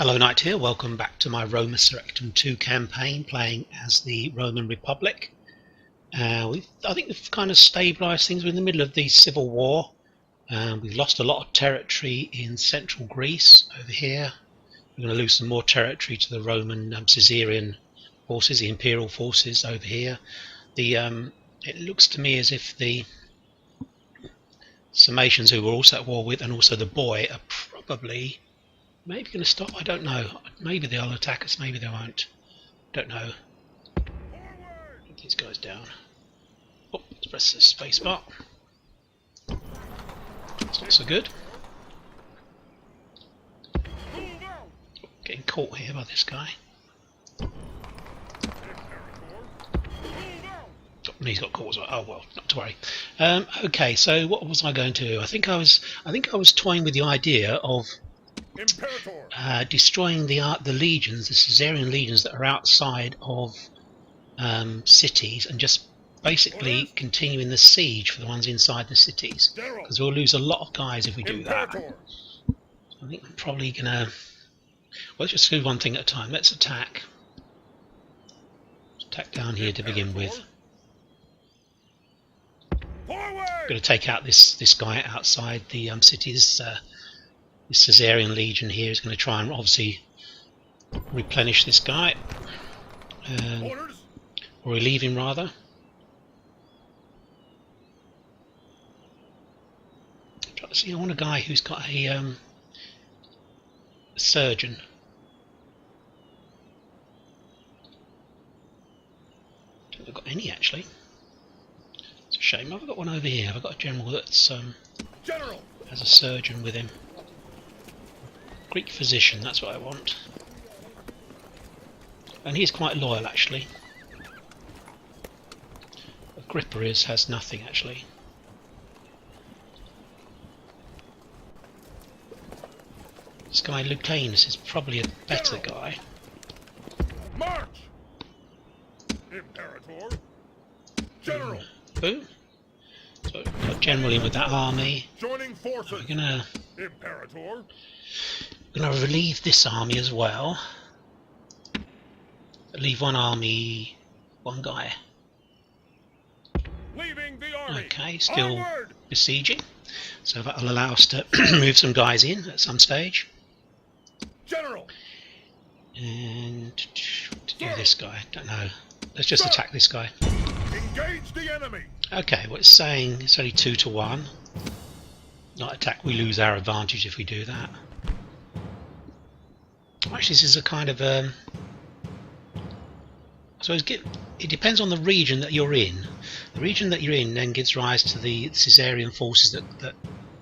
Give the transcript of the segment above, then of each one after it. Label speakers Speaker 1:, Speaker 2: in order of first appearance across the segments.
Speaker 1: Hello Knight here, welcome back to my Roma Surrectum 2 campaign, playing as the Roman Republic. I think we've kind of stabilised things. We're in the middle of the civil war. We've lost a lot of territory in central Greece over here. We're going to lose some more territory to the Roman Caesarian forces, the imperial forces over here. It looks to me as if the Sarmatians, who we're also at war with, and also the boy, are probably maybe going to stop. I don't know. Maybe they'll attack us, maybe they won't. Don't know. Get these guys down. Oh, let's press the space bar. It's not so good. Getting caught here by this guy. Oh, he's got caught as well. Oh well, not to worry. Okay, so what was I going to do? I think I was toying with the idea of destroying the legions, the Caesarian legions that are outside of cities, and just basically continuing the siege for the ones inside the cities, because we'll lose a lot of guys if we do that. I think I'm probably gonna. Well, let's just do one thing at a time. Let's attack. Attack down here to begin with. I'm going to take out this guy outside the city. This Caesarian legion here is going to try and obviously replenish this guy, or relieve him rather. See, I want a guy who's got a surgeon. I don't think I've got any actually. It's a shame. I've got one over here. I've got a general that's has a surgeon with him. Greek physician, that's what I want. And he's quite loyal actually. Agrippa has nothing actually. This guy Lucanus is probably a better guy.
Speaker 2: March! Imperator! General!
Speaker 1: Boom. So got general in with that army.
Speaker 2: Joining forces.
Speaker 1: We're gonna
Speaker 2: Imperator!
Speaker 1: relieve this army as well. Leave one army, one guy.
Speaker 2: Leaving the army.
Speaker 1: Okay, still
Speaker 2: Onward!
Speaker 1: besieging. So that'll allow us to move some guys in at some stage.
Speaker 2: General!
Speaker 1: And to do this guy, don't know. Let's just attack this guy.
Speaker 2: Engage the enemy!
Speaker 1: Okay, well it's saying it's only 2 to 1. Not attack, we lose our advantage if we do that. Actually, this is a kind of so it depends on the region that you're in. The region that you're in then gives rise to the Caesarian forces that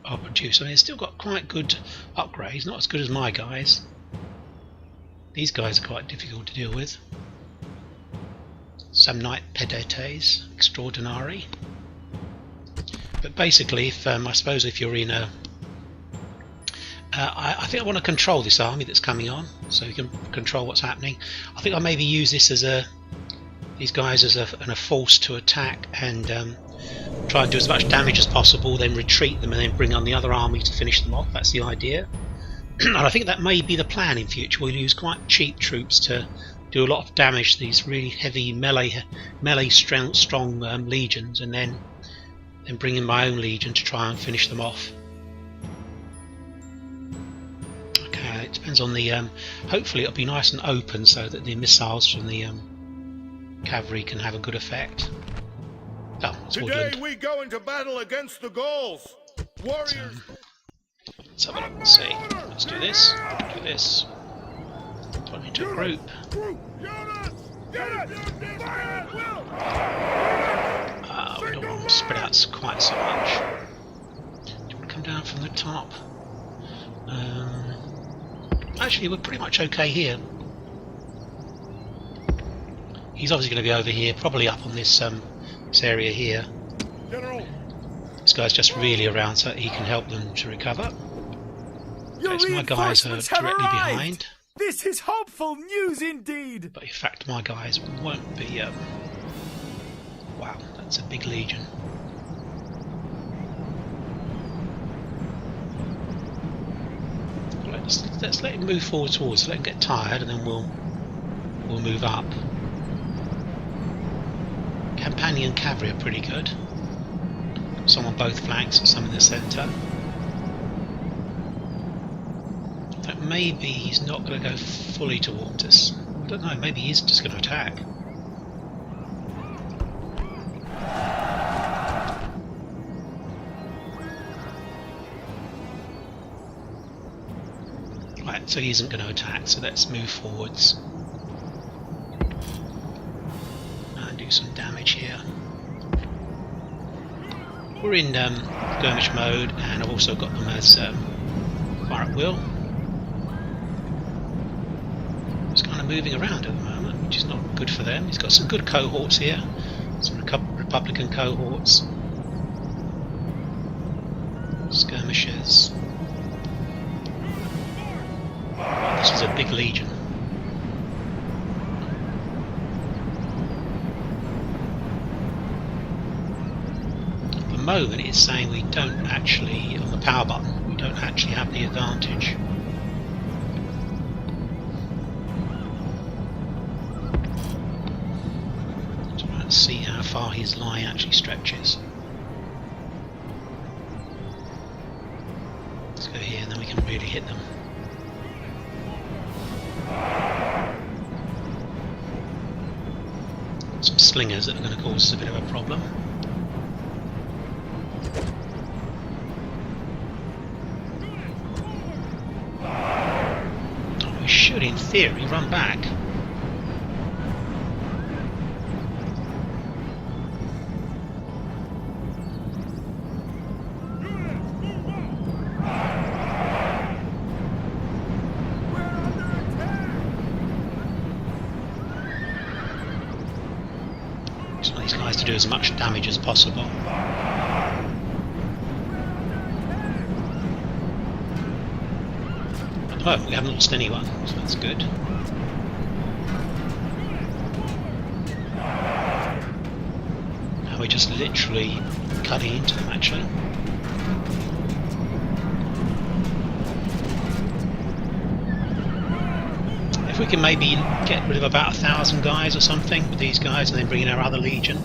Speaker 1: are produced. I mean, it's still got quite good upgrades, not as good as my guys. These guys are quite difficult to deal with. Some knight pedetes extraordinary. But basically, if I suppose if you're in a I think I want to control this army that's coming on, so you can control what's happening. I think I'll maybe use this as these guys as a force to attack and try and do as much damage as possible, then retreat them and then bring on the other army to finish them off. That's the idea. And I think that may be the plan in future. We'll use quite cheap troops to do a lot of damage to these really heavy melee strong legions, and then bring in my own legion to try and finish them off. It depends on the hopefully it'll be nice and open so that the missiles from the cavalry can have a good effect. Oh, it's
Speaker 2: Today
Speaker 1: woodland.
Speaker 2: we go into battle against the Gauls. Warriors.
Speaker 1: Let's have a look and see. Let's do this. Do this. Put them into a group. We don't want them to spread out quite so much. Do you want to come down from the top? Actually, we're pretty much okay here. He's obviously going to be over here, probably up on this area here.
Speaker 2: General.
Speaker 1: This guy's just really around so that he can help them to recover. Okay, so my guys are directly behind.
Speaker 3: This is hopeful news indeed.
Speaker 1: But in fact, my guys won't be. Wow, that's a big legion. Let's let him move forward towards. Let him get tired, and then we'll move up. Companion cavalry are pretty good. Some on both flanks, some in the centre. But maybe he's not going to go fully towards us. I don't know. Maybe he's just going to attack. Right, so he isn't going to attack. So let's move forwards. Do some damage here. We're in skirmish mode, and I've also got them as fire at will. It's kind of moving around at the moment, which is not good for them. He's got some good cohorts here, some Republican cohorts, skirmishers. This is a big legion. Moment it's saying we don't actually, on the power button, we don't actually have the advantage. So let's see how far his line actually stretches. Let's go here and then we can really hit them. Some slingers that are going to cause us a bit of a problem. Should, in theory, run back. Just want these guys to do as much damage as possible. Oh, we haven't lost anyone, so that's good. Now we're just literally cutting into them, actually. If we can maybe get rid of about 1,000 guys or something with these guys, and then bring in our other legion,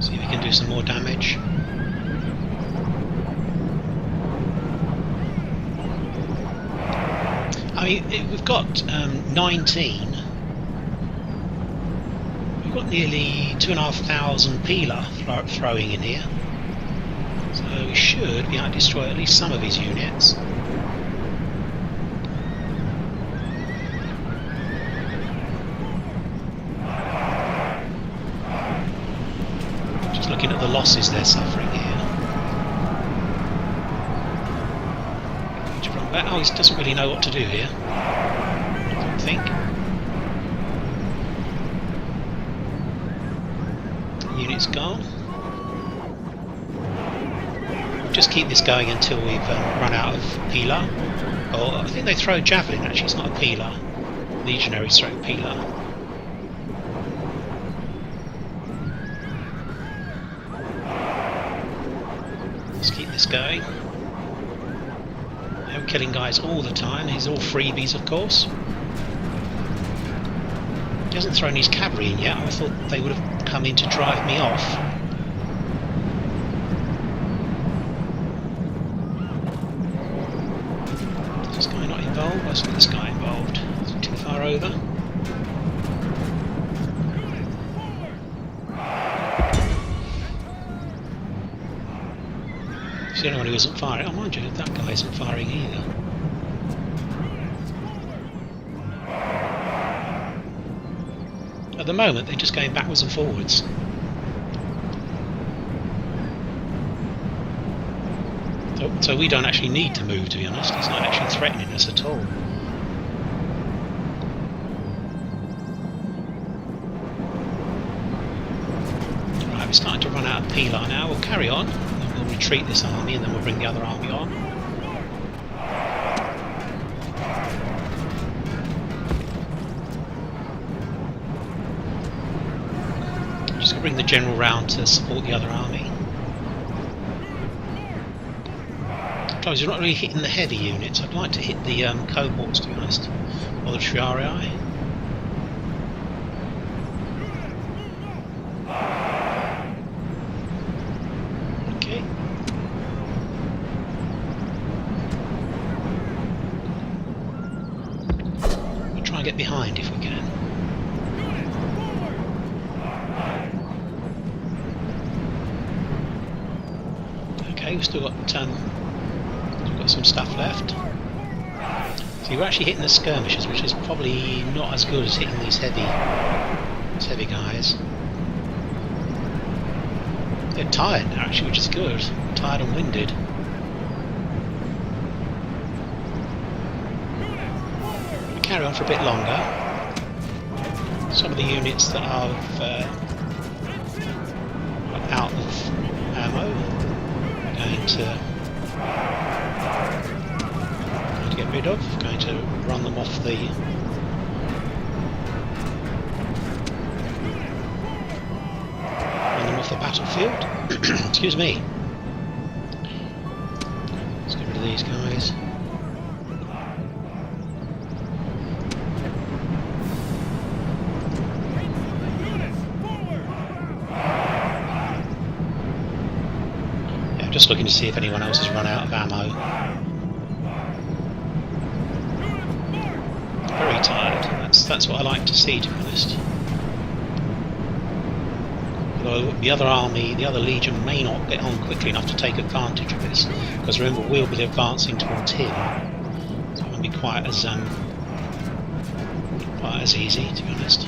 Speaker 1: see if we can do some more damage. I mean, we've got 19. We've got nearly 2,500 Pila throwing in here. So we should be able to destroy at least some of his units. Just looking at the losses they're suffering here. Oh, he doesn't really know what to do here, I don't think. The unit's gone. We'll just keep this going until we've run out of Pila. Or I think they throw javelin, actually, it's not a Pila. Legionaries throw Pila. Let's keep this going. I'm killing guys all the time. These are all freebies, of course. He hasn't thrown his cavalry in yet. I thought they would have come in to drive me off. Is this guy not involved? Let's get this guy involved. Is it too far over? He's the only one who isn't firing. Oh, mind you, that guy isn't firing either. At the moment, they're just going backwards and forwards. So we don't actually need to move, to be honest. He's not actually threatening us at all. Right, we're starting to run out of Pila now. We'll carry on. We'll retreat this army and then we'll bring the other army on. Just going to bring the general round to support the other army. Sometimes you're not really hitting the heavy units. I'd like to hit the cohorts, to be honest, or the triarii. Okay. We'll try and get behind if we can. Okay, we've still got some stuff left. So you're actually hitting the skirmishers, which is probably not as good as hitting these heavy guys. They're tired now, actually, which is good. Tired and winded. We carry on for a bit longer. Some of the units that are out of ammo are going to get rid of. Going to run them off the battlefield. Excuse me. Let's get rid of these guys. Yeah, I'm just looking to see if anyone else has run out of ammo. Very tired. That's what I like to see, to be honest. Although the other army, the other legion, may not get on quickly enough to take advantage of this, because remember, we'll be advancing towards him, so it won't be quite as easy, to be honest.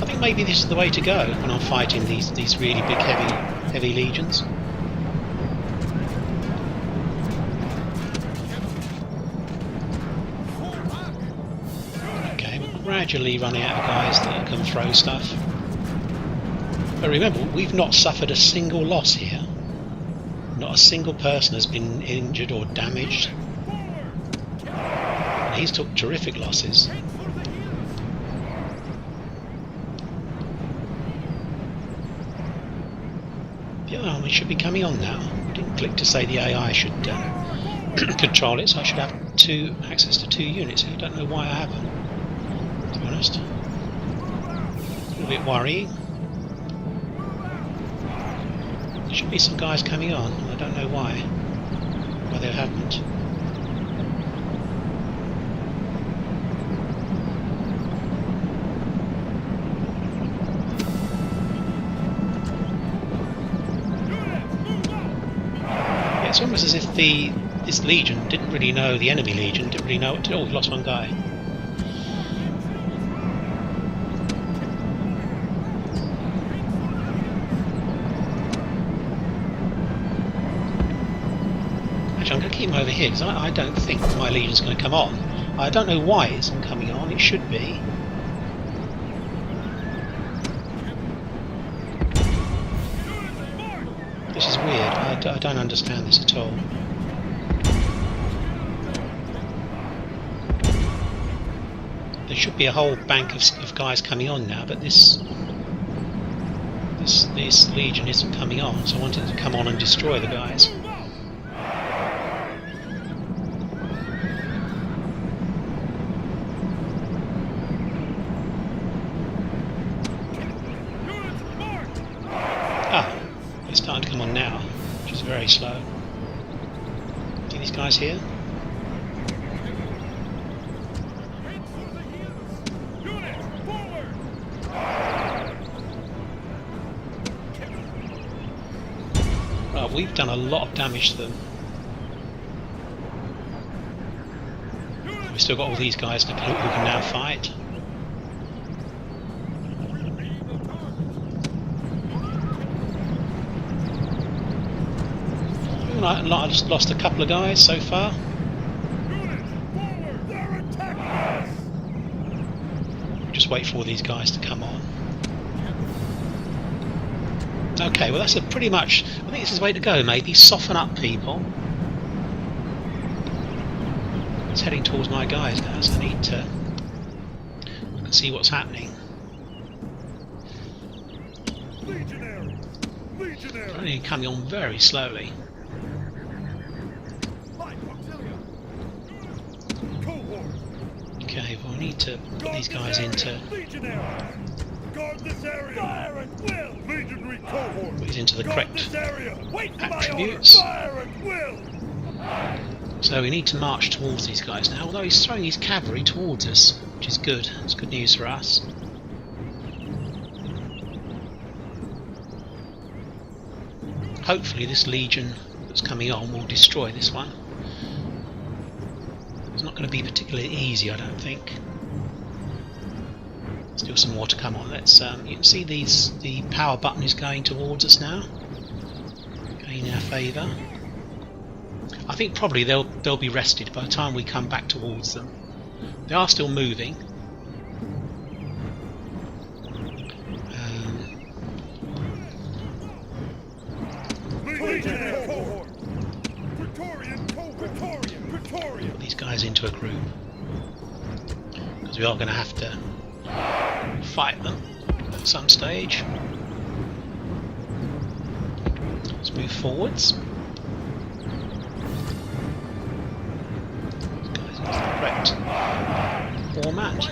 Speaker 1: I think maybe this is the way to go when I'm fighting these really big heavy legions. Gradually running out of guys that can throw stuff. But remember, we've not suffered a single loss here. Not a single person has been injured or damaged. And he's took terrific losses. The other army should be coming on now. I didn't click to say the AI should control it, so I should have access to 2 units. I don't know why I haven't. To be honest, a little bit worrying. There should be some guys coming on. I don't know why they haven't. Yeah, it's almost as if this legion didn't really know, the enemy legion didn't really know what to do. Oh, we've lost one guy. I'm going to keep him over here because I don't think my legion's going to come on. I don't know why it isn't coming on. It should be. This is weird. I don't understand this at all. There should be a whole bank of guys coming on now, but this legion isn't coming on, so I wanted to come on and destroy the guys. It's starting to come on now, which is very slow. See these guys here? Well, we've done a lot of damage to them. We've still got all these guys who can now fight. I just lost a couple of guys so far. Just wait for all these guys to come on. Okay, well that's pretty much, I think this is the way to go, maybe. Soften up people. It's heading towards my guys now, so I need to see what's happening.
Speaker 2: Legionary.
Speaker 1: Only coming on very slowly.
Speaker 2: Cohort.
Speaker 1: Okay, well we need to put these guys into
Speaker 2: Legionary. Guard this area. Fire at will. Legionary cohort.
Speaker 1: put these into the
Speaker 2: Guard
Speaker 1: correct
Speaker 2: this area. Wait for my
Speaker 1: attributes.
Speaker 2: order. Fire at will.
Speaker 1: So we need to march towards these guys now, although he's throwing his cavalry towards us, which is good. It's good news for us. Hopefully this legion that's coming on will destroy this one. It's not going to be particularly easy, I don't think. Still some more to come on. Let's you can see the power button is going towards us now, going in our favour. I think probably they'll be rested by the time we come back towards them. They are still moving. Put these guys into a group because we are going to have to fight them at some stage. Let's move forwards. These guys into the correct format.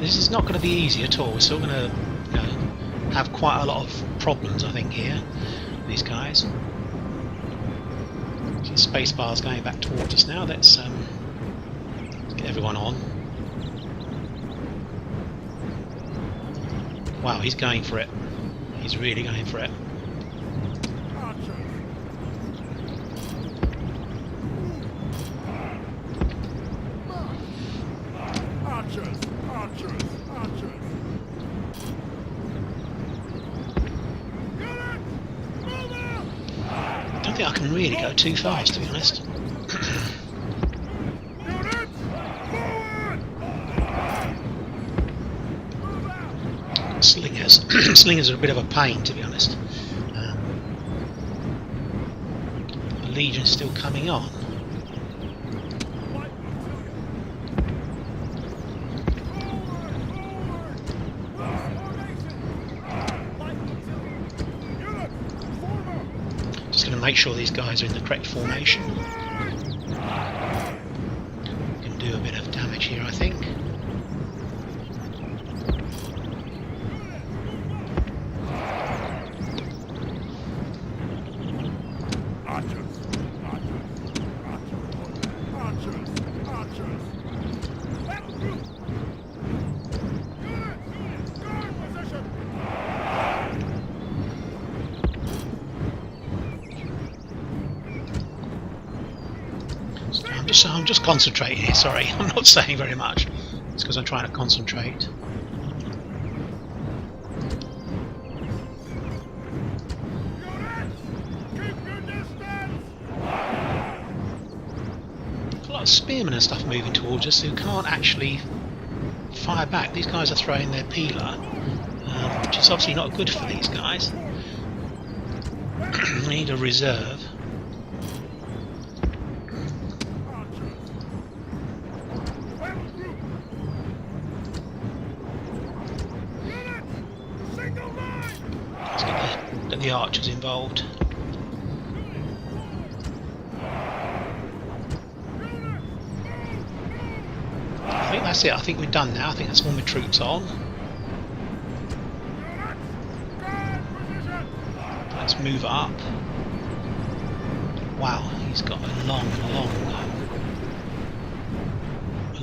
Speaker 1: This is not going to be easy at all. We're still going to, have quite a lot of problems, I think, here with these guys. So the space bar's going back towards us now. Let's get everyone on. Wow, he's going for it. He's really going for it. I don't think I can really go too fast, to be honest. Slingers. Slingers are a bit of a pain, to be honest. The Legion's still coming on. Just going to make sure these guys are in the correct formation. Can do a bit of damage here, I think. I'm just concentrating here, sorry, I'm not saying very much. It's because I'm trying to concentrate. A lot of spearmen and stuff moving towards us who can't actually fire back. These guys are throwing their peeler, which is obviously not good for these guys. We need a reserve. Get the archers involved. I think that's it. I think we're done now. I think that's all my troops on. Let's move up. Wow, he's got a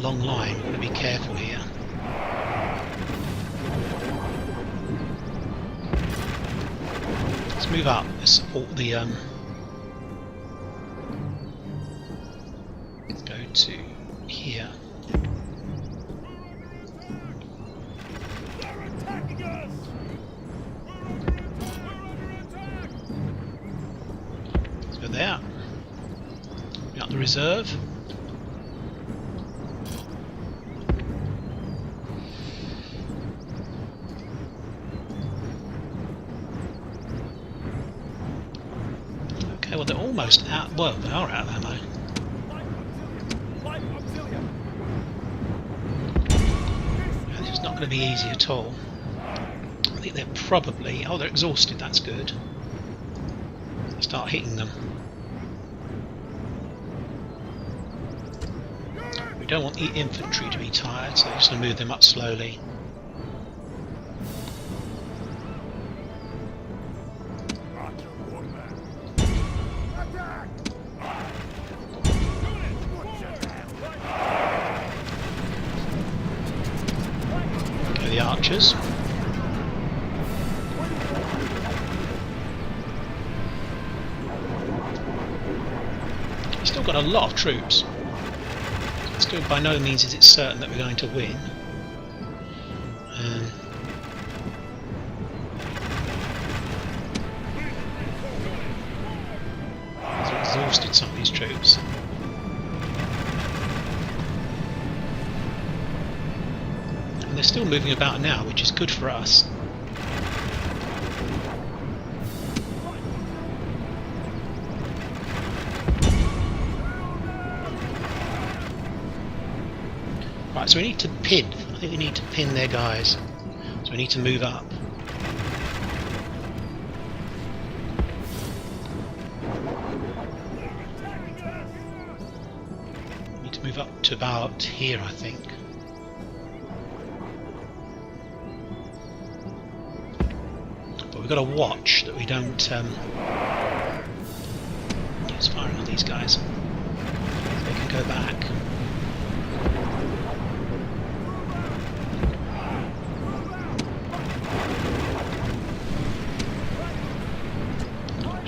Speaker 1: long line. We've got to be careful here. Let's move up. Let's support the. Let's go to here. Let's go there. Bring up the reserve. Well, they're almost out. Well, they are out of ammo. going to be easy at all. I think they're probably... oh, they're exhausted, that's good. Start hitting them. We don't want the infantry to be tired, so we're just going to move them up slowly. Go the archers. Still got a lot of troops. Still by no means is it certain that we're going to win. They've exhausted some of these troops. And they're still moving about now, which is good for us. Right, so we need to pin. I think we need to pin their guys. So we need to move up. We need to move up to about here, I think. But we've got to watch that we don't use firing on these guys. They can go back.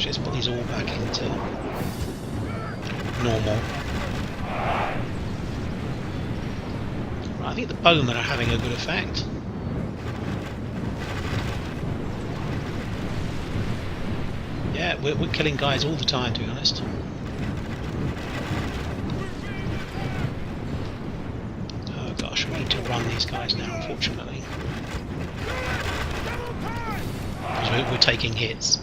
Speaker 1: Let's put these all back into normal. Right, I think the bowmen are having a good effect. Yeah, we're killing guys all the time, to be honest. Oh gosh, we need to run these guys now, unfortunately. Because we're taking hits.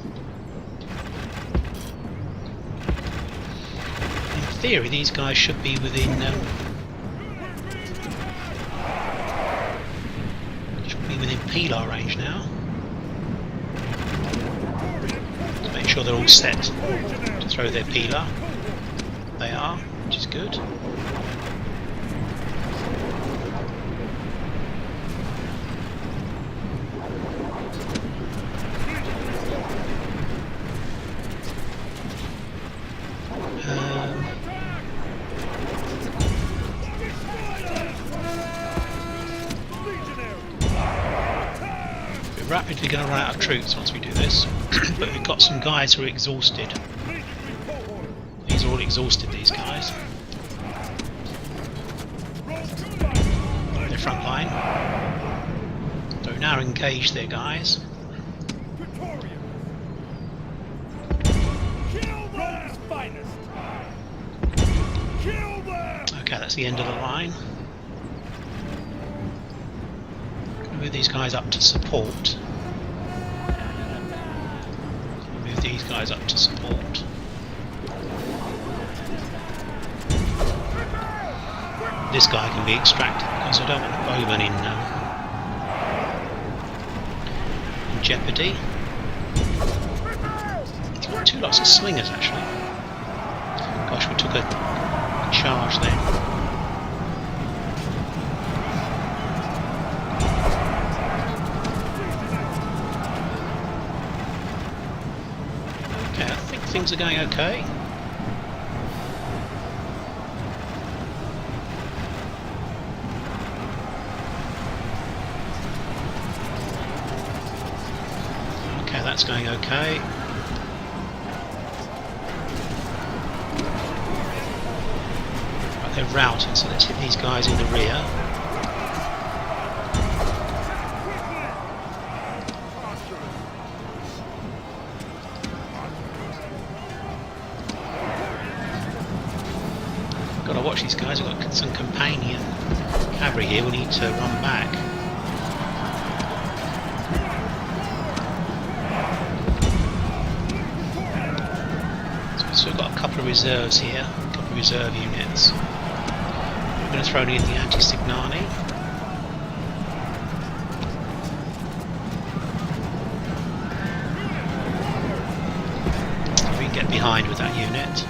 Speaker 1: In theory, these guys should be within Pilar range now. To make sure they're all set to throw their Pilar. They are, which is good. Rapidly going to run out of troops once we do this, but we've got some guys who are exhausted. These are all exhausted, these guys. Their front line. So now engage their guys. Okay, that's the end of the line. Move these guys up to support. Move these guys up to support. This guy can be extracted because I don't want the bowman in jeopardy. He's got two lots of slingers actually. Gosh, we took a charge there. Things are going okay. Okay, that's going okay. Right, they're routed, so let's hit these guys in the rear. Gotta watch these guys. We've got some companion cavalry here. We need to run back. So we've got a couple of reserves here, a couple of reserve units. We're going to throw in the anti-Signani. behind with that unit.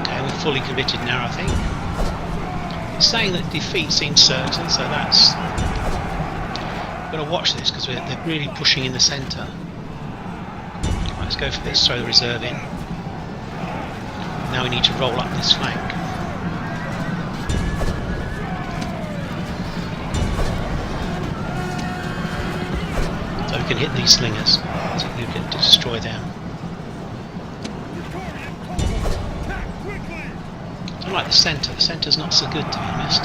Speaker 1: Okay, we're fully committed now, I think. It's saying that defeat seems certain, so that's... I'm going to watch this because they're really pushing in the centre. Right, let's go for this, throw the reserve in. Now we need to roll up this flank. So we can hit these slingers, so we can destroy them. I don't like the centre. The centre's not so good, to be honest.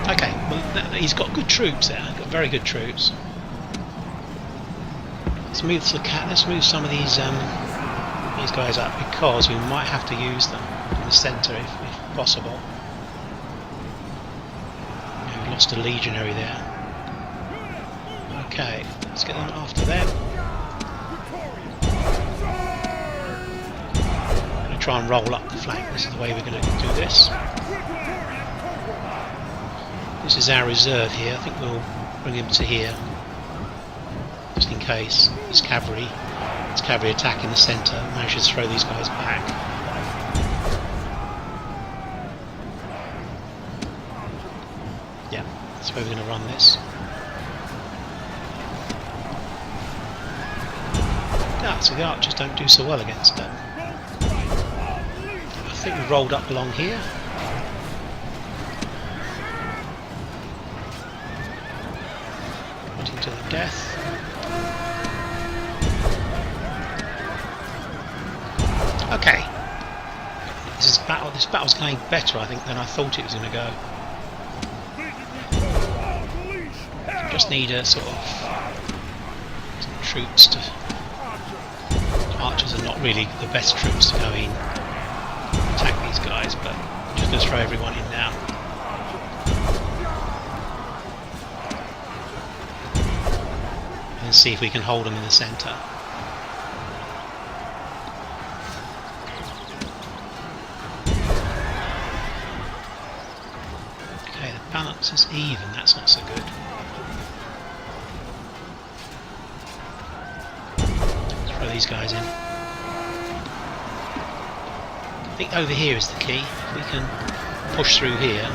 Speaker 1: Okay, well, he's got good troops there. Got very good troops. Let's move some of these guys up because we might have to use them in the centre if possible. Yeah, we lost a legionary there. Okay, let's get them after them. I'm going to try and roll up the flank. This is the way we're going to do this. This is our reserve here. I think we'll bring him to here, just in case this cavalry attack in the centre manages to throw these guys back. Yeah, that's where we're going to run this. Yeah, so the archers don't do so well against them. I think we rolled up along here. Putting to the death. Okay. This battle's going better, I think, than I thought it was going to go. Just need a sort of some troops to... Archers are not really the best troops to go in attack these guys, but I'm just going to throw everyone in now. And see if we can hold them in the centre. Okay, the balance is even, that's not so good. These guys in. I think over here is the key. If we can push through here,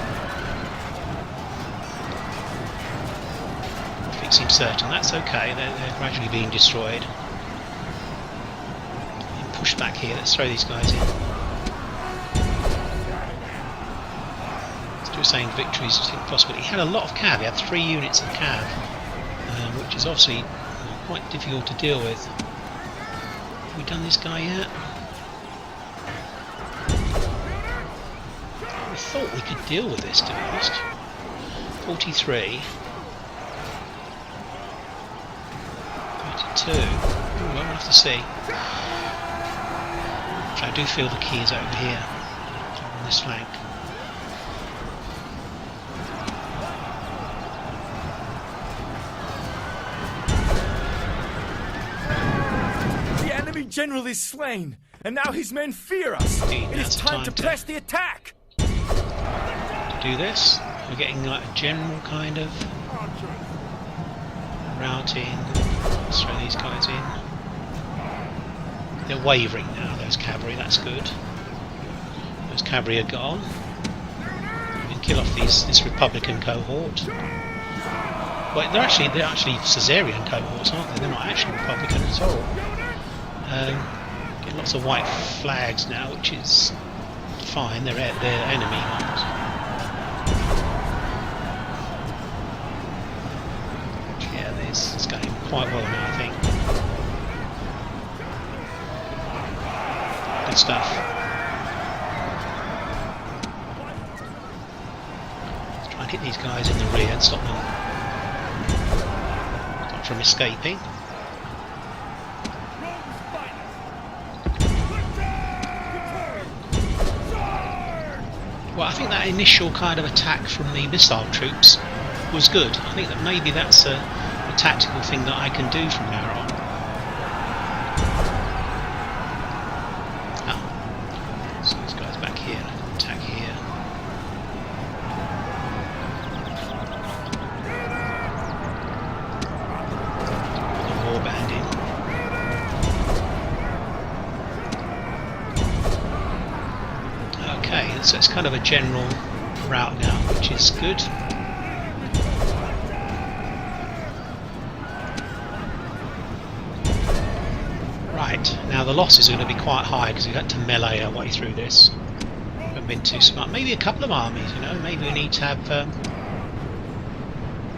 Speaker 1: it seems certain. That's okay. They're gradually being destroyed. And push back here. Let's throw these guys in. Still saying victories possible. He had a lot of cav. He had 3 units of cav, which is obviously quite difficult to deal with. Have we done this guy yet? I thought we could deal with this, to be honest. 43. 32. Ooh, we'll have to see. So I do feel the key is over here, on this flank.
Speaker 3: General is slain, and now his men fear us.
Speaker 1: Indeed,
Speaker 3: it is time to press the attack.
Speaker 1: To do this, we're getting like a general kind of routing. Let's throw these guys in. They're wavering now, those cavalry, that's good. Those cavalry are gone. We can kill off this Republican cohort. Well, they're actually Caesarian cohorts, aren't they? They're not actually Republican at all. Get lots of white flags now, which is fine. They're enemy ones. Yeah, this is going quite well now, I think. Good stuff. Let's try and hit these guys in the rear and stop them from escaping. Well, I think that initial kind of attack from the missile troops was good. I think that maybe that's a tactical thing that I can do from now on. Oh, so this guy's back here. it's kind of a general route now, which is good. Right, now the losses are going to be quite high because we've had to melee our way through this. We haven't been too smart. Maybe a couple of armies, you know, maybe we need to have a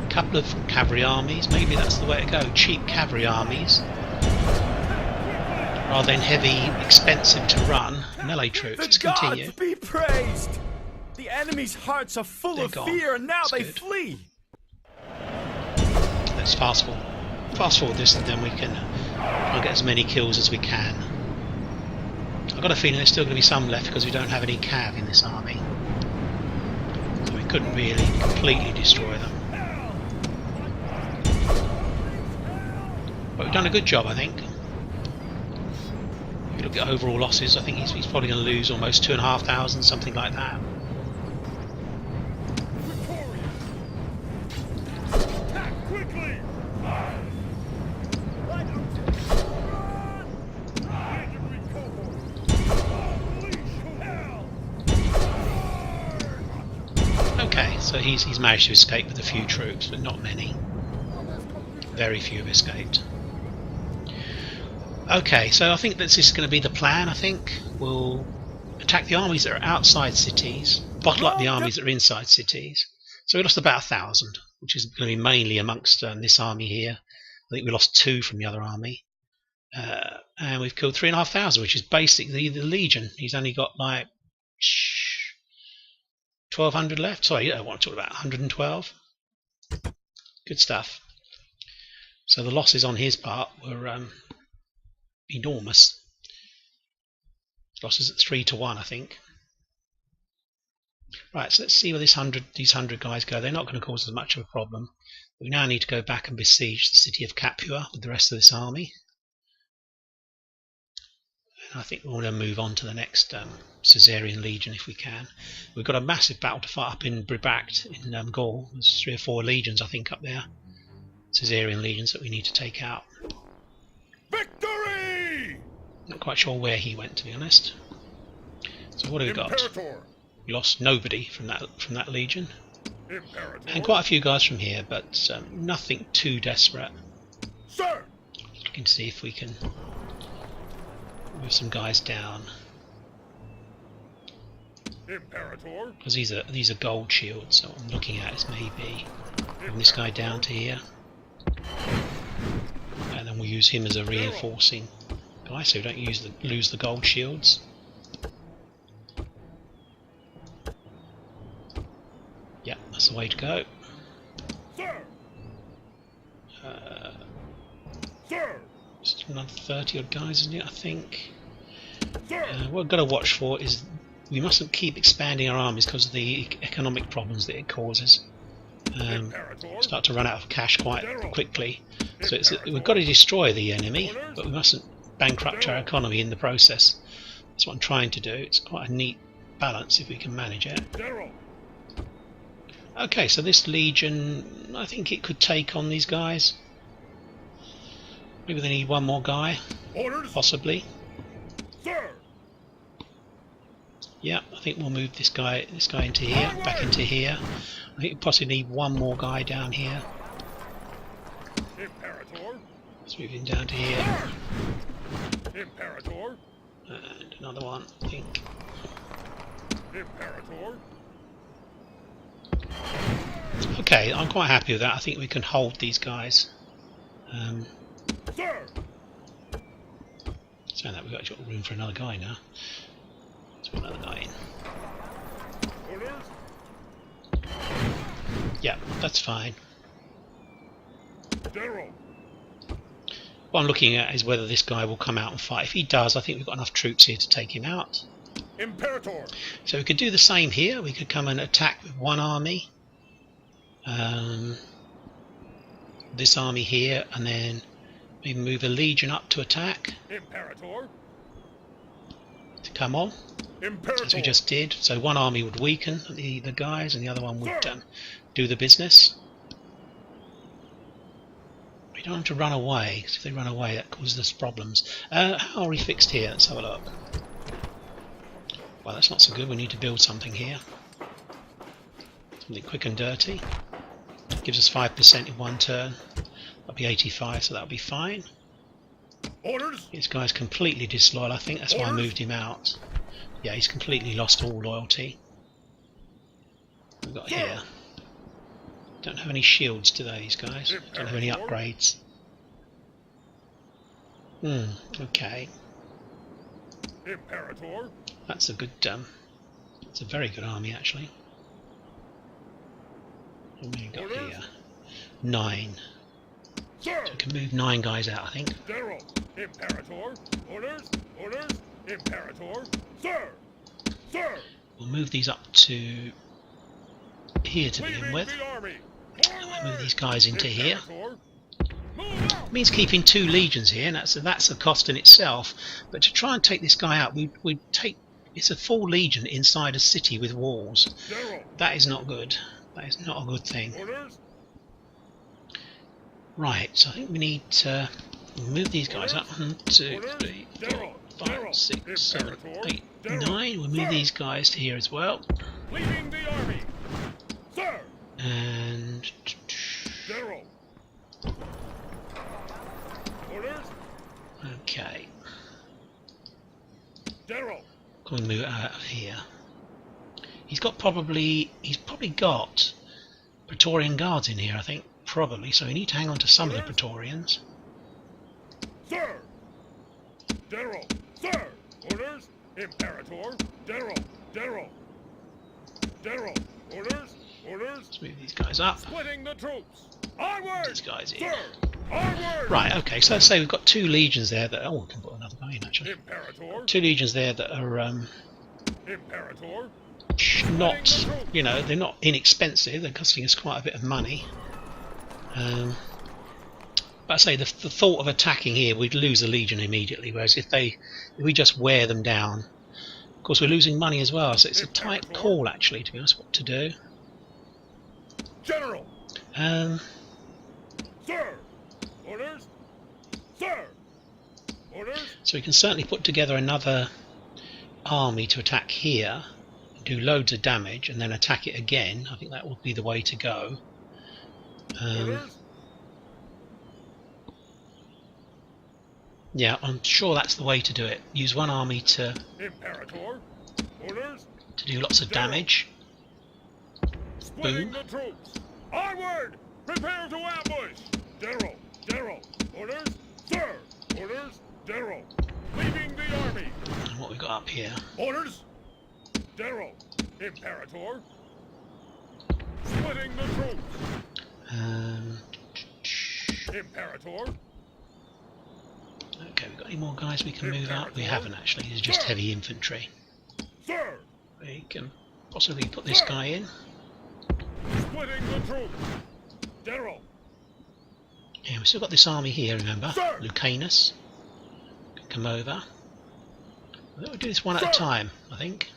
Speaker 1: couple of cavalry armies. Maybe that's the way to go. Cheap cavalry armies rather than heavy, expensive to run melee troops. Let's continue.
Speaker 3: The gods be praised! The enemy's hearts are full of fear, and now they flee.
Speaker 1: Let's fast forward this, and then we can try and get as many kills as we can. I've got a feeling there's still going to be some left because we don't have any cav in this army, so we couldn't really completely destroy them. But we've done a good job, I think. If you look at overall losses, I think he's probably going to lose almost 2,500, something like that. Okay, so he's managed to escape with a few troops, but not many. Very few have escaped. Okay, so I think this is going to be the plan. I think we'll attack the armies that are outside cities, bottle up the armies that are inside cities. So we lost about 1,000, which is going to be mainly amongst this army here. I think we lost 2 from the other army. And we've killed 3,500, which is basically the Legion. He's only got like 1,200 left. Sorry, I want to talk about 112. Good stuff. So the losses on his part were enormous. Losses at 3-1, I think. Right, so let's see where these 100 guys go. They're not going to cause us much of a problem. We now need to go back and besiege the city of Capua with the rest of this army. And I think we're going to move on to the next Caesarian Legion if we can. We've got a massive battle to fight up in Bribact in Gaul. There's 3 or 4 legions, I think, up there. Caesarian legions that we need to take out.
Speaker 2: Victory!
Speaker 1: Not quite sure where he went, to be honest. So what have we got? We lost nobody from that legion, and quite a few guys from here, but nothing too desperate.
Speaker 2: Sir!
Speaker 1: Looking to see if we can move some guys down,
Speaker 2: Imperator.
Speaker 1: because these are gold shields. So what I'm looking at is maybe moving this guy down to here, and then we'll use him as a reinforcing guy, so we don't lose the gold shields. Yeah, that's the way to go.
Speaker 2: Sir! Sir!
Speaker 1: Just another 30 odd guys, isn't it? I think.
Speaker 2: Sir!
Speaker 1: What we've got to watch for is we mustn't keep expanding our armies because of the economic problems that it causes. Start to run out of cash quite quickly. So we've got to destroy the enemy, but we mustn't bankrupt our economy in the process. That's what I'm trying to do. It's quite a neat balance if we can manage it. Okay, so this legion, I think it could take on these guys. Maybe they need one more guy, possibly.
Speaker 2: Sir!
Speaker 1: Yeah, I think we'll move this guy into here, back into here. I think we possibly need one more guy down here.
Speaker 2: Imperator.
Speaker 1: Let's move him down to here.
Speaker 2: Imperator.
Speaker 1: And another one, I think.
Speaker 2: Imperator.
Speaker 1: Okay, I'm quite happy with that. I think we can hold these guys.
Speaker 2: Sir!
Speaker 1: Saying that, we've got room for another guy now. Let's put another guy in.
Speaker 2: Orders.
Speaker 1: Yeah, that's fine.
Speaker 2: General.
Speaker 1: What I'm looking at is whether this guy will come out and fight. If he does, I think we've got enough troops here to take him out.
Speaker 2: Imperator.
Speaker 1: So we could do the same here. We could come and attack with one army. This army here, and then maybe move a legion up to attack.
Speaker 2: Imperator.
Speaker 1: To come on.
Speaker 2: Imperator.
Speaker 1: As we just did. So one army would weaken the guys, and the other one would do the business. We don't have to run away, because if they run away that causes us problems. How are we fixed here? Let's have a look. Well, that's not so good. We need to build something here. Something quick and dirty. Gives us 5% in one turn. That'll be 85, so that'll be fine.
Speaker 2: Orders.
Speaker 1: This guy's completely disloyal. I think that's why I moved him out. Yeah, he's completely lost all loyalty. We've got here. Don't have any shields, do they, these guys? Don't have any upgrades. Okay.
Speaker 2: Imperator.
Speaker 1: That's a good, it's a very good army, actually. What have we got here? 9.
Speaker 2: Sir.
Speaker 1: So we can move 9 guys out, I think.
Speaker 2: General. Imperator. Orders. Orders. Imperator. Sir. Sir.
Speaker 1: We'll move these up to here to begin with.
Speaker 2: The army.
Speaker 1: We'll move these guys into here.
Speaker 2: Imperator.
Speaker 1: It means keeping 2 legions here, and that's a cost in itself. But to try and take this guy out, we take it's a full legion inside a city with walls.
Speaker 2: General.
Speaker 1: That is not good. That is not a good thing.
Speaker 2: Orders.
Speaker 1: Right, so I think we need to move these guys up. 1, 2, 3, 4, 5, 6, 7, 8, 9. We'll move these guys to here as well.
Speaker 2: Leaving the army. Sir.
Speaker 1: And
Speaker 2: General. Orders.
Speaker 1: okay,
Speaker 2: General.
Speaker 1: can we move it out of here? He's probably got Praetorian guards in here, I think. Probably, so we need to hang on to some of the Praetorians.
Speaker 2: Sir. General. Sir. Orders. Imperator. General. General. General. Orders. Orders.
Speaker 1: Let's move these guys up.
Speaker 2: Splitting the troops. Onward.
Speaker 1: These guys in.
Speaker 2: Sir. Onward.
Speaker 1: Right, okay, so let's say we've got 2 legions there that... Oh, we can put another guy in, actually.
Speaker 2: Imperator.
Speaker 1: 2 legions there that are
Speaker 2: Imperator.
Speaker 1: not, you know, they're not inexpensive. They're costing us quite a bit of money. But I say the thought of attacking here, we'd lose a legion immediately. Whereas if we just wear them down, of course we're losing money as well. So it's a tight call, actually, to be honest, what to do.
Speaker 2: General. Sir. Orders. Sir. Orders.
Speaker 1: So we can certainly put together another army to attack here, do loads of damage, and then attack it again. I think that would be the way to go.
Speaker 2: Orders.
Speaker 1: Yeah, I'm sure that's the way to do it. Use one army to
Speaker 2: Imperator. Orders.
Speaker 1: do lots of damage.
Speaker 2: Splitting
Speaker 1: Boom.
Speaker 2: the troops. Onward. Prepare to ambush. General. General. Orders. Sir. Orders. General. Leaving the army.
Speaker 1: And what we got up here?
Speaker 2: Orders. General. Imperator. Splitting the troops. Imperator.
Speaker 1: Okay, we've got any more guys we can move up? We haven't actually. It's just heavy infantry.
Speaker 2: Sir.
Speaker 1: We can possibly put this guy in.
Speaker 2: Splitting the troops. General.
Speaker 1: Yeah, we've still got this army here, remember?
Speaker 2: Sir.
Speaker 1: Lucanus. Can come over. I think we'll do this one at a time, I think.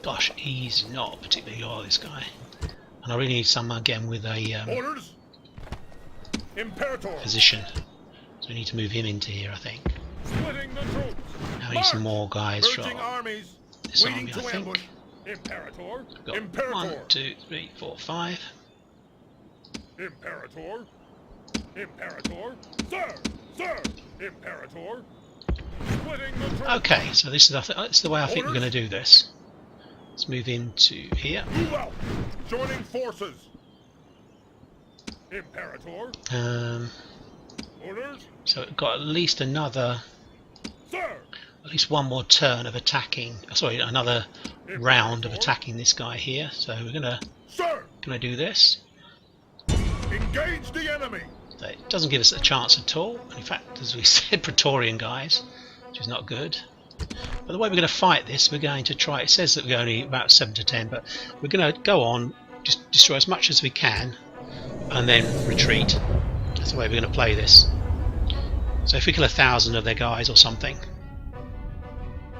Speaker 1: Gosh, he's not particularly loyal, this guy. And I really need someone again with a
Speaker 2: Orders. Imperator.
Speaker 1: position. So we need to move him into here, I think.
Speaker 2: Splitting the troops.
Speaker 1: Now we need some more guys from
Speaker 2: Merging armies.
Speaker 1: this
Speaker 2: Waiting
Speaker 1: army, I
Speaker 2: to
Speaker 1: think.
Speaker 2: ambush. Imperator.
Speaker 1: We've got
Speaker 2: Imperator.
Speaker 1: 1, 2, 3, 4, 5.
Speaker 2: Imperator. Imperator. Sir. Sir. Imperator. Splitting the troops.
Speaker 1: Okay, so this is the way I think we're going to do this. Let's move into here.
Speaker 2: Move out. Joining forces. Imperator. Orders.
Speaker 1: So we've got at least another,
Speaker 2: Sir.
Speaker 1: at least one more turn of attacking. Sorry, another round of attacking this guy here. So we're gonna
Speaker 2: Sir.
Speaker 1: do this.
Speaker 2: Engage the enemy.
Speaker 1: So it doesn't give us a chance at all. In fact, as we said, Praetorian guys, which is not good. But the way we're going to fight this, we're going to try. It says that we're only about 7 to 10, but we're going to go on, just destroy as much as we can, and then retreat. That's the way we're going to play this. So if we kill 1,000 of their guys or something,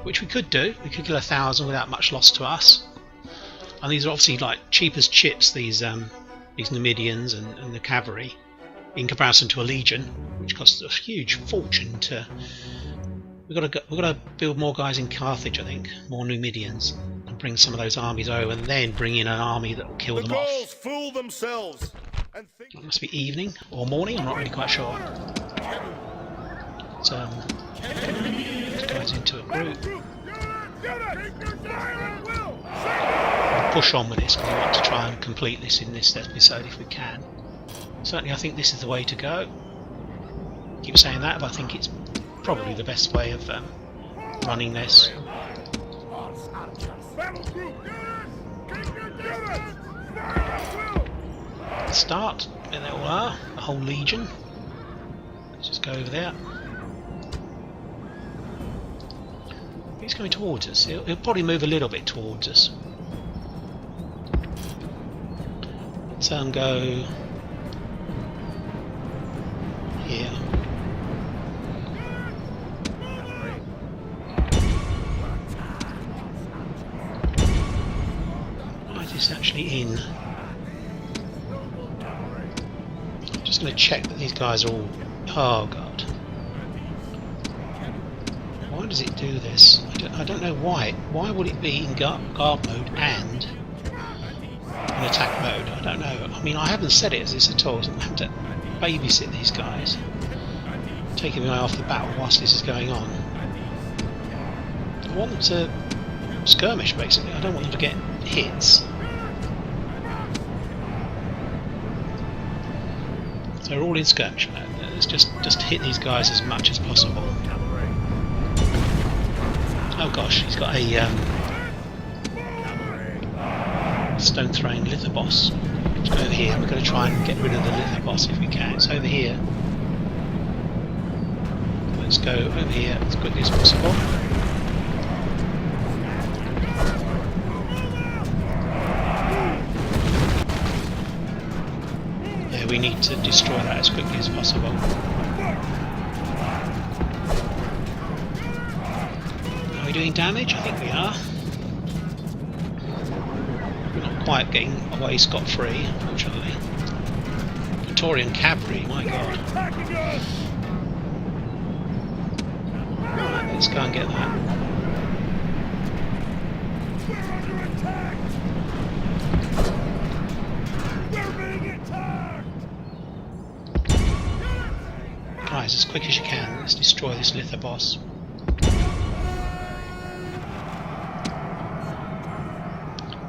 Speaker 1: which we could do, we could kill 1,000 without much loss to us. And these are obviously like cheap as chips. These Numidians and the cavalry, in comparison to a legion, which costs a huge fortune to We've got to build more guys in Carthage, I think, more Numidians, and bring some of those armies over, and then bring in an army that will kill them off.
Speaker 2: Gauls fool themselves and think
Speaker 1: It must be evening or morning. I'm not really quite sure. Let's guys into a group. We'll push on with this because we want to try and complete this in this episode if we can. Certainly, I think this is the way to go. I keep saying that, but I think it's probably the best way of running this. Start, there they all are, a whole legion. Let's just go over there. He's coming towards us. He'll probably move a little bit towards us. Let's go here. Right, it's actually in. I'm just going to check that these guys are all. Oh god. Why does it do this? I don't know why. Why would it be in guard mode and in attack mode? I don't know. I mean, I haven't set it as this at all, so I'm having to babysit these guys. Taking my eye off the battle whilst this is going on. I want them to skirmish, basically. I don't want them to get hits. So they're all in skirmish mode. Let's just hit these guys as much as possible. Oh gosh, he's got a stone throwing lither boss. Let's go over here. We're going to try and get rid of the lither boss if we can. It's over here. Let's go over here as quickly as possible. Yeah, we need to destroy that as quickly as possible. Are we doing damage? I think we are. We're not quite getting away scot-free, unfortunately. Praetorian cavalry, my god. Right, let's go and get that. Guys, as quick as you can, let's destroy this lither boss.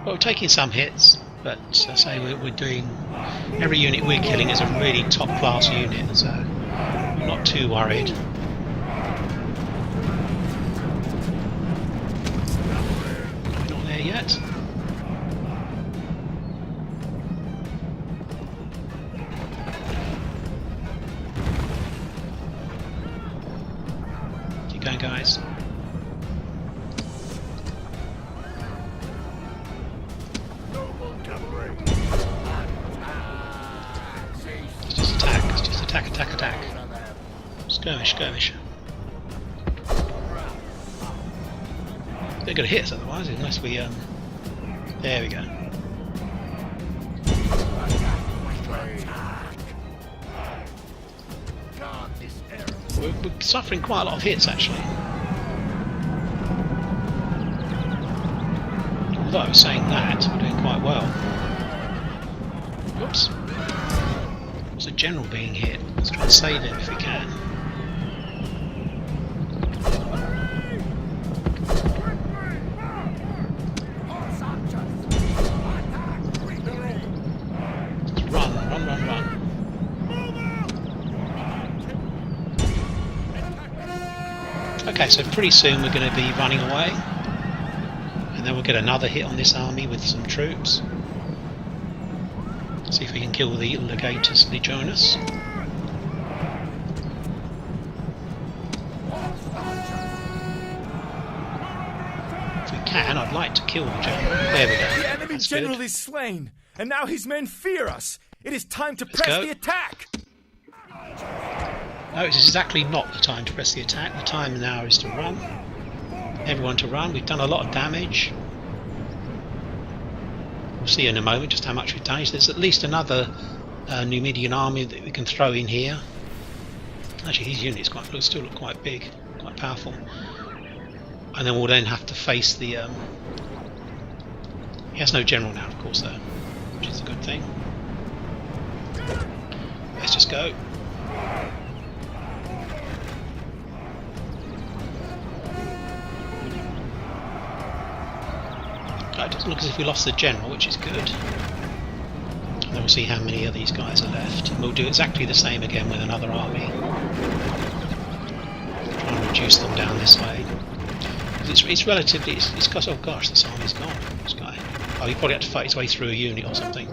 Speaker 1: Well, we're taking some hits, but as I say, we're doing... Every unit we're killing is a really top-class unit, so I'm not too worried. We're not there yet. Keep going, guys. Attack. Skirmish. They're going to hit us otherwise, unless we, there we go. We're suffering quite a lot of hits, actually. Although I was saying that, we're doing quite well. Whoops. There's a general being hit. Let's try and save him if we can. Run. Okay, so pretty soon we're going to be running away. And then we'll get another hit on this army with some troops. See if we can kill the Legatus Legionis. If we can, I'd like to kill the general. There we go.
Speaker 3: The enemy general is slain, and now his men fear us. It is time to press the attack.
Speaker 1: No, it's exactly not the time to press the attack. The time now is to run. Everyone to run. We've done a lot of damage. We'll see in a moment just how much we've done. There's at least another Numidian army that we can throw in here. Actually, these units still look quite big, quite powerful. And then we'll then have to face the... he has no general now, of course, though, which is a good thing. Let's just go. It doesn't look as if we lost the general, which is good. And then we'll see how many of these guys are left. And we'll do exactly the same again with another army. Try and reduce them down this way. It's relatively... It's got... Oh gosh, this army's gone. This guy. Oh, he probably had to fight his way through a unit or something.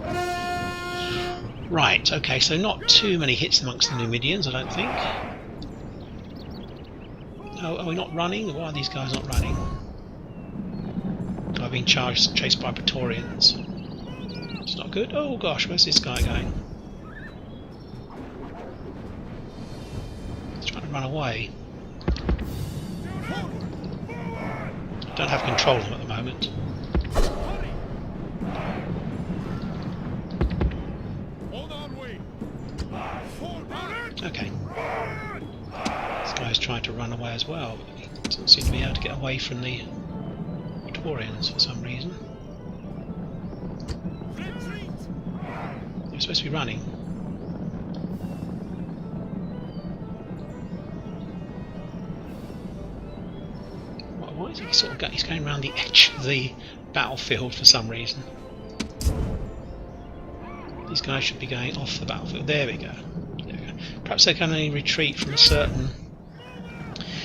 Speaker 1: Right, okay, so not too many hits amongst the Numidians, I don't think. Oh, are we not running? Why are these guys not running? I've been chased by Praetorians. It's not good. Oh gosh, where's this guy going? He's trying to run away. I don't have control of him at the moment. Okay. This guy's trying to run away as well, but he doesn't seem to be able to get away from the Praetorians for some reason. They're supposed to be running. Why is he sort of he's going around the edge of the battlefield for some reason? These guys should be going off the battlefield. There we go. Perhaps they can only retreat from a certain...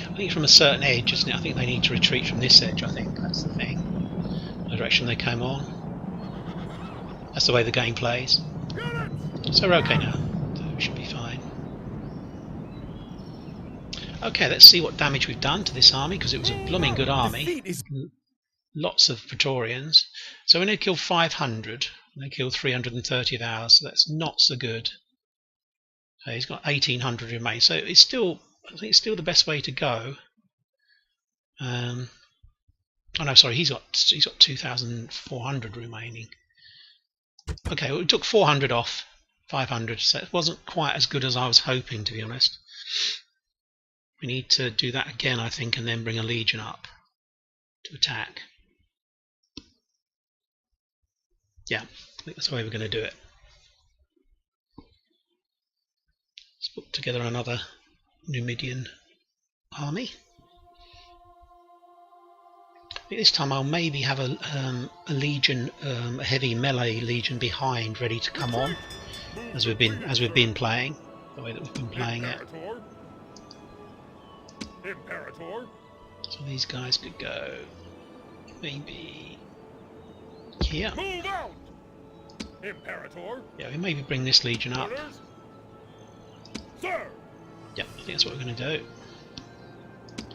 Speaker 1: I think from a certain edge, isn't it? I think they need to retreat from this edge, I think. That's the thing. The direction they came on. That's the way the game plays. So we're okay now. So we should be fine. Okay, let's see what damage we've done to this army, because it was a blooming good army. Lots of Praetorians. So we need to kill 500. And they killed 330 of ours, so that's not so good. He's got 1800 remain, so it's still, I think it's still the best way to go. Oh no, sorry, he's got 2400 remaining. Okay, well, we took 400 off 500, so it wasn't quite as good as I was hoping, to be honest. We need to do that again, I think, and then bring a legion up to attack. Yeah, I think that's the way we're going to do it. Let's put together another Numidian army. I think this time I'll maybe have a legion, a heavy melee legion behind, ready to come on, as we've been playing, the way that we've been playing it.
Speaker 2: Imperator.
Speaker 1: So these guys could go maybe here.
Speaker 2: Move out. Imperator.
Speaker 1: Yeah, we maybe bring this legion up.
Speaker 2: Orders. Sir.
Speaker 1: Yeah, I think that's what we're going to do.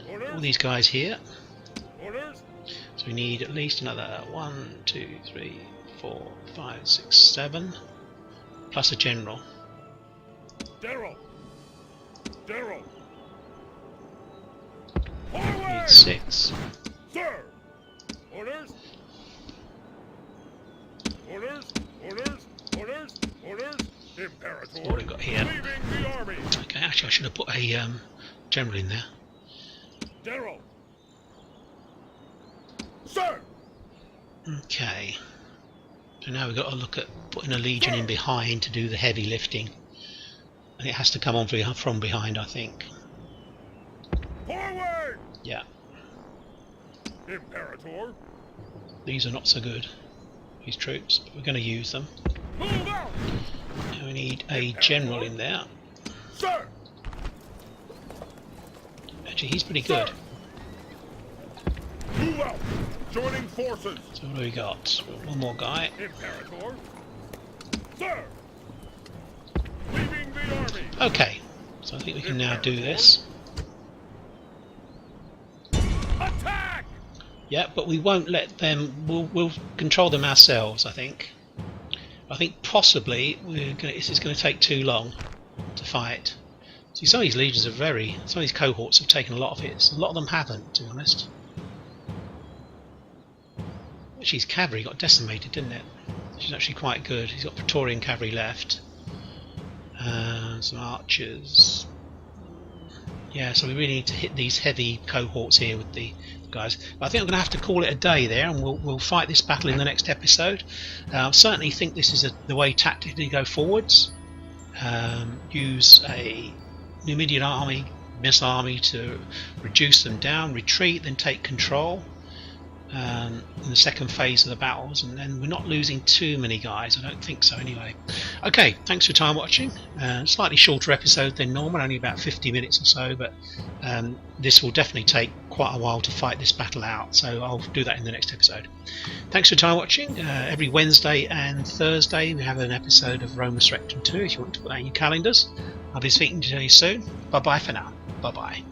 Speaker 2: Orders.
Speaker 1: All these guys here.
Speaker 2: Orders.
Speaker 1: So we need at least another 1, 2, 3, 4, 5, 6, 7, plus a general.
Speaker 2: Daryl. Daryl.
Speaker 1: We need 6.
Speaker 2: Sir. Orders. Orders. Orders. Orders. Orders. Imperator.
Speaker 1: That's what we've got here.
Speaker 2: Leaving the army.
Speaker 1: Okay, actually I should have put a general in there.
Speaker 2: Daryl. Sir.
Speaker 1: Okay. So now we've got to look at putting a legion in behind to do the heavy lifting. And it has to come on from behind, I think.
Speaker 2: Forward.
Speaker 1: Yeah.
Speaker 2: Imperator.
Speaker 1: These are not so good, these troops, but we're going to use them.
Speaker 2: Move out.
Speaker 1: Now we need a general in there.
Speaker 2: Sir.
Speaker 1: Actually, he's pretty good.
Speaker 2: Move out. Joining forces.
Speaker 1: So what do we got? One more guy.
Speaker 2: Imperator. Sir. Leaving the army.
Speaker 1: Okay, so I think we can now do this.
Speaker 2: Attack.
Speaker 1: Yeah, but we won't let them. We'll control them ourselves. I think. I think possibly this is going to take too long to fight. See, some of these legions are some of these cohorts have taken a lot of hits. A lot of them haven't, to be honest. Actually, his cavalry got decimated, didn't it? Which is actually quite good. He's got Praetorian cavalry left. Some archers. Yeah, so we really need to hit these heavy cohorts here with the guys. But I think I'm going to have to call it a day there, and we'll fight this battle in the next episode. I certainly think this is the way tactically to go forwards. Use a Numidian army, missile army to reduce them down, retreat, then take control in the second phase of the battles, and then we're not losing too many guys. I don't think so anyway. Okay, thanks for your time watching. Slightly shorter episode than normal, only about 50 minutes or so, but this will definitely take quite a while to fight this battle out, so I'll do that in the next episode. Thanks for your time watching. Every Wednesday and Thursday we have an episode of Roma Surrectum 2 if you want to put that in your calendars. I'll be speaking to you soon. Bye bye for now. Bye bye.